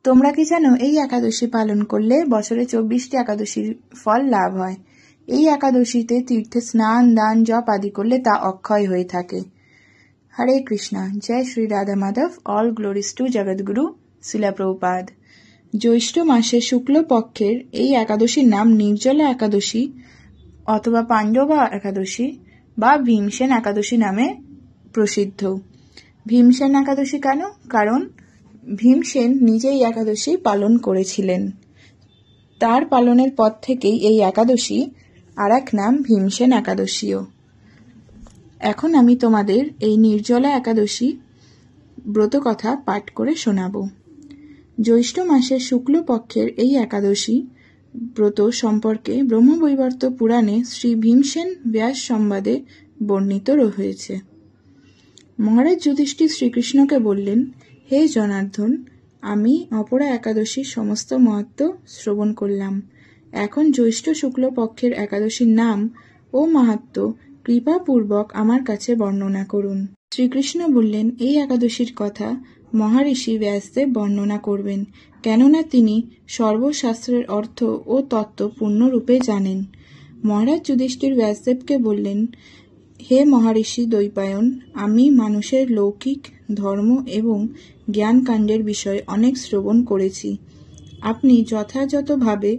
তোমরা কি জানো এই একাদশী পালন করলে বছরে 24টি একাদশীর ফল লাভ হয়। এই একাদশীতে তীর্থে স্নান, দান, জপ আদি করলে তা অক্ষয় হয়ে থাকে। হরে কৃষ্ণা। জয় Shri Radha Madhav. All glories to Jagadguru Srila Prabhupada. জ্যৈষ্ঠ মাসের শুক্ল পক্ষের এই একাদশীর নাম নির্জলা একাদশী অথবা পাণ্ডবা একাদশী বা ভীমসেন একাদশী নামে প্রসিদ্ধ। ভীমসেন একাদশী কেন? কারণ ভীমসেন নিজেই একাদশী পালন করেছিলেন। তার পালনের পর থেকেই এই একাদশী আর এক নাম ভীমসেন একাদশীও। এখন আমি তোমাদের এই নির্জলা একাদশী ব্রত কথা পাঠ করে শোনাব। জ্যৈষ্ঠ মাসের শুক্ল পক্ষের এই একাদশী ব্রত সম্পর্কে ব্রহ্মবৈবর্ত পুরাণে শ্রী ভীমসেন ব্যাস সংবাদে বর্ণিত হয়েছে। মহারাজ যুধিষ্ঠির শ্রীকৃষ্ণকে বললেন, হে জনার্দন, আমি অপরা একাদশীর সমস্ত মহত্ব শ্রবণ করলাম। এখন জ্যৈষ্ঠ শুক্ল পক্ষের একাদশীর নাম ও মাহাত্ম্য কৃপাপূর্বক আমার কাছে বর্ণনা করুন। শ্রীকৃষ্ণ বললেন, এই একাদশীর কথা মহারিষি ব্যাসদেব বর্ণনা করবেন, কেননা তিনি সর্বশাস্ত্রের অর্থ ও তত্ত্ব পূর্ণরূপে জানেন। মহারাজ যুধিষ্ঠির ব্যাসদেবকে বললেন, হে মহারিষি দ্বৈপায়ন, আমি মানুষের লৌকিক ধর্ম এবং জ্ঞানকাণ্ডের বিষয়ে অনেক শ্রবণ করেছি। আপনি যথাযথভাবে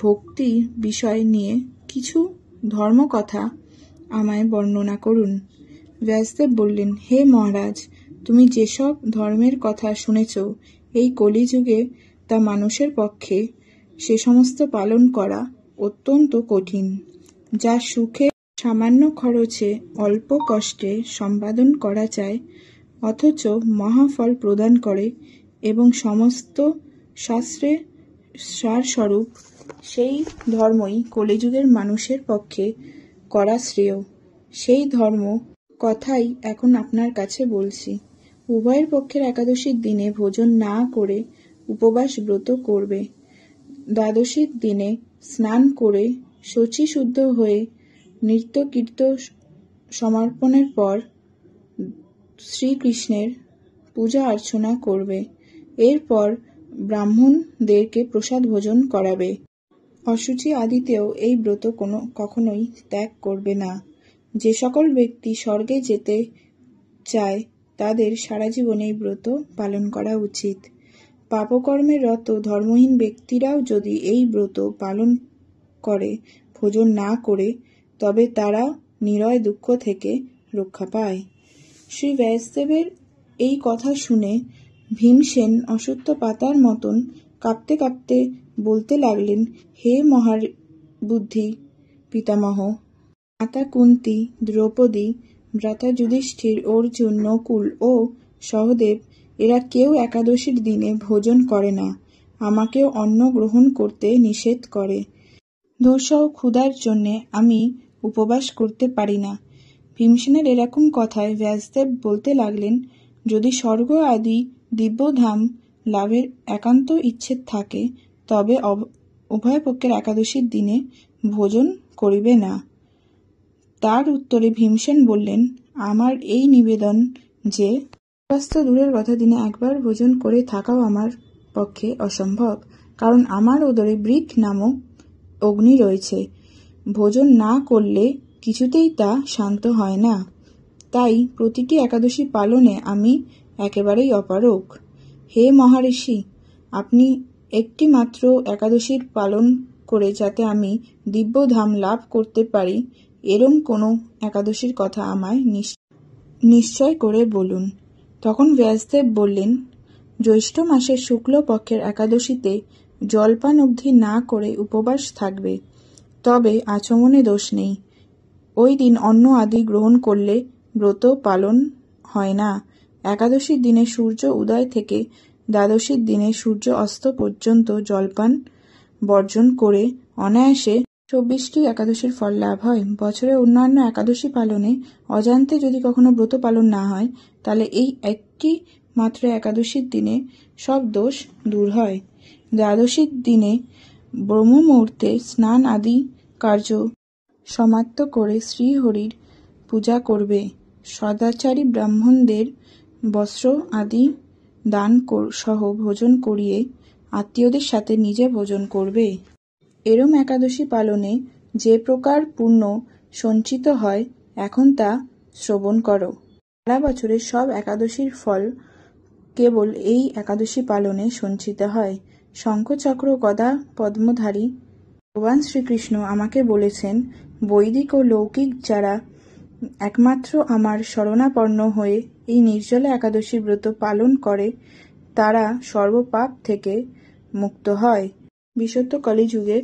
ভক্তি বিষয় নিয়ে কিছু ধর্মকথা আমায় বর্ণনা করুন। ব্যাসদেব বললেন, হে মহারাজ, তুমি যেসব ধর্মের কথা শুনেছ, এই কলিযুগে তা মানুষের পক্ষে সে সমস্ত পালন করা অত্যন্ত কঠিন, যা সুখে সামান্য খরচে অল্প কষ্টে সম্পাদন করা যায়, অথচ মহাফল প্রদান করে এবং সমস্ত শাস্ত্রে সারস্বরূপ সেই ধর্মই কলিযুগের মানুষের পক্ষে করা শ্রেয়। সেই ধর্ম কথাই এখন আপনার কাছে বলছি। উভয়ের পক্ষের একাদশীর দিনে ভোজন না করে উপবাস ব্রত করবে। দ্বাদশীর দিনে স্নান করে শচীশুদ্ধ হয়ে নৃত্য কীর্ত সমর্পণের পর শ্রীকৃষ্ণের পূজা অর্চনা করবে। এরপর ব্রাহ্মণদেরকে প্রসাদ ভোজন করাবে। অশুচি আদিতেও এই ব্রত কখনোই ত্যাগ করবে না। যে সকল ব্যক্তি স্বর্গে যেতে চায় তাদের সারা জীবন এই ব্রত পালন করা উচিত। পাপকর্মের রত ধর্মহীন ব্যক্তিরাও যদি এই ব্রত পালন করে ভোজন না করে, তবে তারা নিরয় দুঃখ থেকে রক্ষা পায়। শ্রী ব্যাসদেবের এই কথা শুনে ভীমসেন অশ্বত্থ পাতার মতন কাঁপতে কাঁপতে বলতে লাগলেন, হে মহাবুদ্ধি পিতামহ, মাতা কুন্তী, দ্রৌপদী, ভ্রাতা যুধিষ্ঠির, অর্জুন, নকুল ও সহদেব এরা কেউ একাদশীর দিনে ভোজন করে না। আমাকেও অন্ন গ্রহণ করতে নিষেধ করে। দুঃসহ ক্ষুধার জন্যে আমি উপবাস করতে পারি না। ভীমসেনের এরকম কথায় ব্যাসদেব বলতে লাগলেন, যদি স্বর্গ আদি দিব্যধাম লাভের একান্ত ইচ্ছে থাকে, তবে উভয় পক্ষের একাদশীর দিনে ভোজন করিবে না। তার উত্তরে ভীমসেন বললেন, আমার এই নিবেদন যে স্বাস্থ্য দূরের কথা দিনে একবার ভোজন করে থাকাও আমার পক্ষে অসম্ভব, কারণ আমার উদরে বৃক নামক অগ্নি রয়েছে। ভোজন না করলে কিছুতেই তা শান্ত হয় না। তাই প্রতিটি একাদশী পালনে আমি একেবারেই অপারগ। হে মহারিষি, আপনি একটি মাত্র একাদশীর পালন করে যাতে আমি দিব্যধাম লাভ করতে পারি, এরম কোনো একাদশীর কথা আমায় নিশ্চয় করে বলুন। তখন ব্যাসদেব বললেন, জ্যৈষ্ঠ মাসের শুক্ল পক্ষের একাদশীতে জলপান অবধি না করে উপবাস থাকবে, তবে আচমনে দোষ নেই। ওই দিন অন্ন আদি গ্রহণ করলে ব্রত পালন হয় না। একাদশীর দিনে সূর্য উদয় থেকে দ্বাদশীর দিনে সূর্য অস্ত পর্যন্ত জলপান বর্জন করে অনায়াসে 24টি একাদশীর ফল লাভ হয়। বছরে অন্যান্য একাদশী পালনে অজান্তে যদি কখনো ব্রত পালন না হয়, তাহলে এই একটি মাত্র একাদশীর দিনে সব দোষ দূর হয়। দ্বাদশীর দিনে ব্রহ্ম মুহূর্তে স্নান আদি কার্য সমাপ্ত করে শ্রীহরির পূজা করবে। সদাচারী ব্রাহ্মণদের বস্ত্র আদি দান সহ ভোজন করিয়ে আত্মীয়দের সাথে নিজে ভোজন করবে। এরম একাদশী পালনে যে প্রকার পুণ্য সঞ্চিত হয় এখন তা শ্রবণ করো। সারা বছরের সব একাদশীর ফল কেবল এই একাদশী পালনে সঞ্চিত হয়। শঙ্খচক্র গদা পদ্মধারী ভগবান শ্রীকৃষ্ণ আমাকে বলেছেন, বৈদিক ও লৌকিক যারা একমাত্র আমার শরণাপন্ন হয়ে এই নির্জলা একাদশী ব্রত পালন করে তারা সর্বপাপ থেকে মুক্ত হয়। বিশুদ্ধ কলিযুগে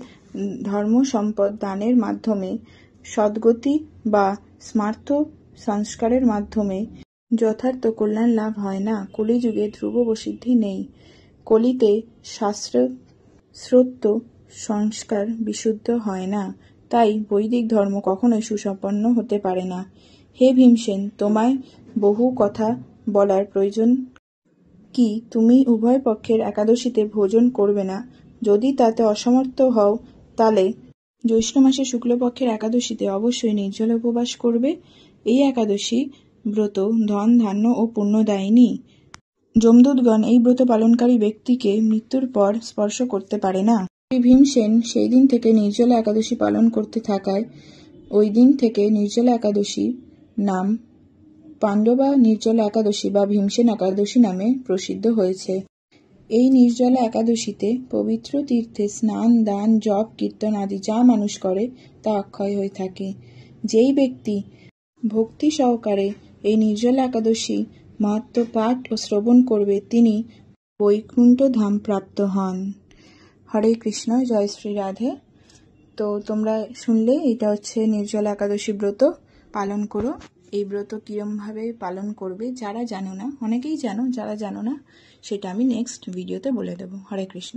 ধর্ম সম্পদ দানের মাধ্যমে সদ্গতি বা স্মার্ত সংস্কারের মাধ্যমে যথার্থ কল্যাণ লাভ হয় না। কলিযুগে ধ্রুব বসিদ্ধি নেই। কলিতে শাস্ত্রোক্ত সংস্কার বিশুদ্ধ হয় না, তাই বৈদিক ধর্ম কখনোই সুসম্পন্ন হতে পারে না। হে ভীমসেন, তোমায় বহু কথা বলার প্রয়োজন কি? তুমি উভয় পক্ষের একাদশীতে ভোজন করবে না। যদি তাতে অসমর্থ হও তাহলে জ্যৈষ্ঠ মাসের শুক্লপক্ষের একাদশীতে অবশ্যই নির্জলা উপবাস করবে। এই একাদশী ব্রত ধন ধান্য ও পুণ্যদায়িনী। যমদূতগণ এই ব্রত পালনকারী ব্যক্তিকে মৃত্যুর পর স্পর্শ করতে পারে না। শ্রী ভীমসেন সেই দিন থেকে নির্জলা একাদশী পালন করতে থাকায় ওই দিন থেকে নির্জলা একাদশী নাম পাণ্ডবা নির্জলা একাদশী বা ভীমসেন একাদশী নামে প্রসিদ্ধ হয়েছে। এই নির্জলা একাদশীতে পবিত্র তীর্থে স্নান দান জপ কীর্তন আদি যা মানুষ করে তা অক্ষয় হয়ে থাকে। যেই ব্যক্তি ভক্তি সহকারে এই নির্জলা একাদশী মাহাত্ম্য পাঠ ও শ্রবণ করবে তিনি বৈকুণ্ঠ ধাম প্রাপ্ত হন। হরে কৃষ্ণ, জয় শ্রী রাধে। তো তোমরা শুনলে এটা হচ্ছে নির্জলা একাদশী ব্রত। পালন করো। এই ব্রত কিরমভাবে পালন করবে যারা জানো না, অনেকেই জানো, যারা জানো না সেটা আমি নেক্সট ভিডিওতে বলে দেব। হরে কৃষ্ণ।